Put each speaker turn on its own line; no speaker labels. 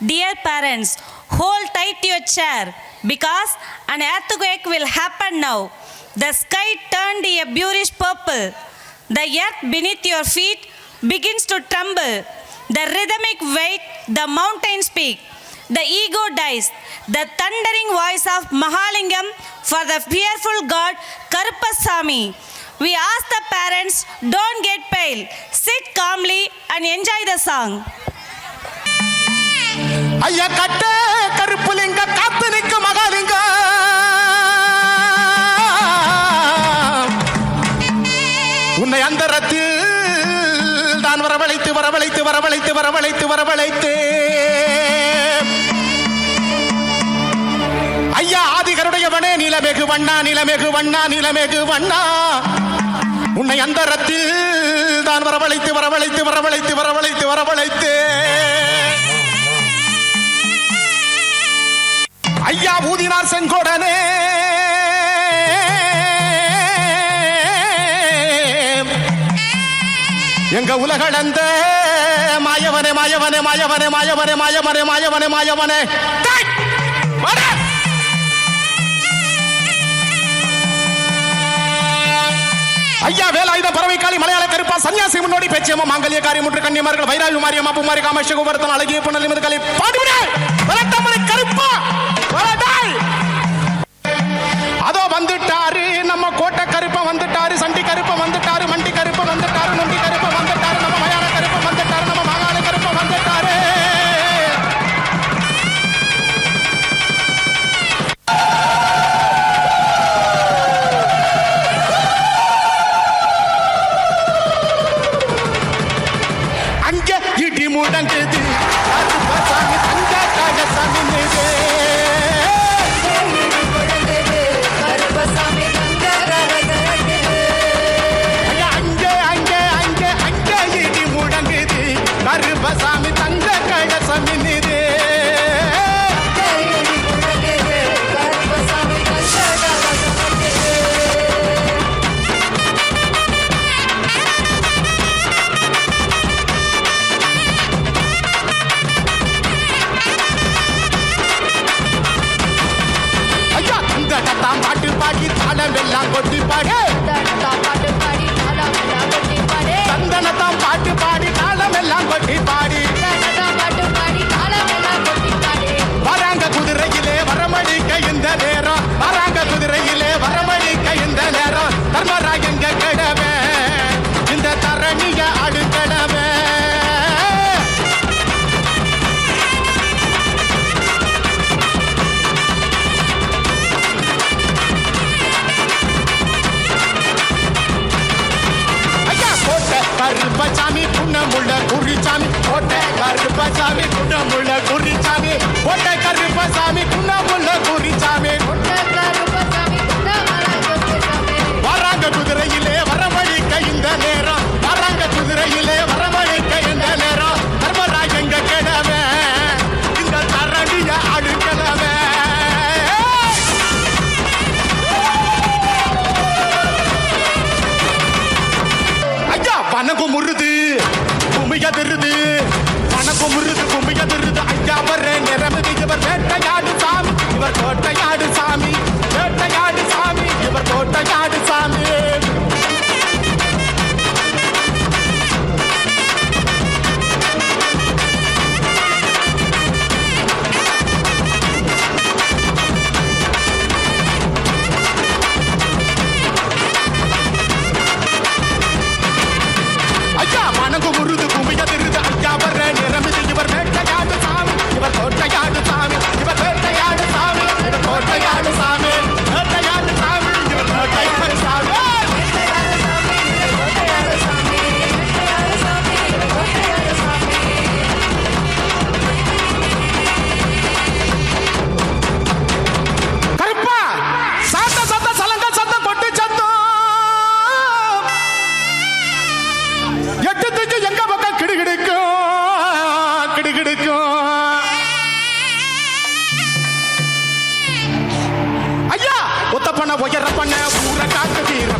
Dear parents, hold tight your chair because an earthquake will happen now. The sky turned a bluish purple. The earth beneath your feet begins to tremble. The rhythmic weight, the mountains speak. The ego dies. The thundering voice of Mahalingam for the fearful god Karupasamy. We ask the parents, don't get pale. Sit calmly and enjoy the song.
ஐயா கட்ட கருப்புலிங்க காத்து நிற்க மகாலிங்க உன்னை அந்தரத்தில் தான் வரவழைத்து வரவழைத்து வரவழைத்து வரவழைத்து வரவழைத்து ஐயா ஆதிகருடையவனே நிலமெகு வண்ணா நிலமெகு வண்ணா நிலமெகு வண்ணா உன்னை அந்தரத்தில் தான் வரவழைத்து வரவழைத்து வரவழைத்து வரவழைத்து வரவழைத்து ஐயா ஊதினார் செங்கோடனே எங்க உலகளந்த மாயவனே மாயவனே மாயவனே மாயவனே மாயவனே மாயவனே மாயவனே ஐயா வேலாயுத பறவைக்காளி மலையாள கருப்பா சன்னியாசி முன்னோடி பேச்சியம்மா மாங்கல்ய காரியம் முற்று கன்னியமார்கள் வைராவி மாரியம்மா பூமாரி காமேஷ குபர்த்தன் அழகிய புனல் நிமிர்களை பாடுவிட வளர்த்தமரை கருப்பா அதோ வந்துட்டாரு நம்ம கோட்டை கருப்ப வந்துட்டாரு சண்டி கருப்ப வந்துட்டாரு மண்டி கருப்ப வந்துட்டாரு நொண்டி கருப்ப வந்துட்டாரு நம்ம மயான கருப்ப வந்துட்டாரு நம்ம மாகாண கருப்ப வந்துட்டாரு அங்க இடி முடங்குது கருப்பசாமி தங்க கழசமி நிதே ஐயா இந்த கட்டாம் பாட்டு பாடி தாளம் எல்லாம் கொட்டி பாடு சந்தனத்தாம் பாட்டு பாடி தாளம் எல்லாம் கொட்டி பாடி வராங்க குதிரையிலே வரமடிக்க இந்த நேரம் வராங்க குதிரையிலே வரமடிக்க இந்த நேரம் தர்மராஜங்க கிடவே இந்த தரணிய அடுக்கடவே கருப்பசாமி புண்ணமுள்ள குறிச்சாமி கோட்டை கருப்பசாமி புண்ணமுள்ள குறிச்சாமி கோட்டை கருப்பசாமி புண்ணமுள்ள குறிச்சாமி வராங்க குதிரையிலே வரமழிக்க இந்த நேரம் வராங்க குதிரையிலே வரமழிக்க இந்த நேரம் தர்மராஜங்க கிடவே இந்த தரணிய அடுக்கலவே பணக்கும் முருது கும்பியதிருது பணக்கும் முருது கும்பியதிருது ஐயா வர்ற நிறமிது இவர் வேட்டையாடு சாமி இவர் கோட்டையாடு சாமி வேட்டையாடு சாமி இவர் கோட்டையாடு சாமி மனகு முருது கும்பியதிருது ஐயா வர்ற நிறமிது இவர் வேட்டையாடு சாமி இவர் கோட்டையாடு சாமி இவர் வேட்டையாடு சாமி இவர் கோட்டையாடு சாமி வேட்டையாடு சாமி இவர் கோட்டையாடு சாமி கருப்பா சாத்த சத்த சலங்க சத்த கொட்டு சத்தம் எட்டுத்துக்கு எங்க பக்கம் கிடுகிடுக்கும் கிடுகிடுக்கும் ஐயா ஒத்த பண்ண உயர பண்ண ஊர காட்டு வீர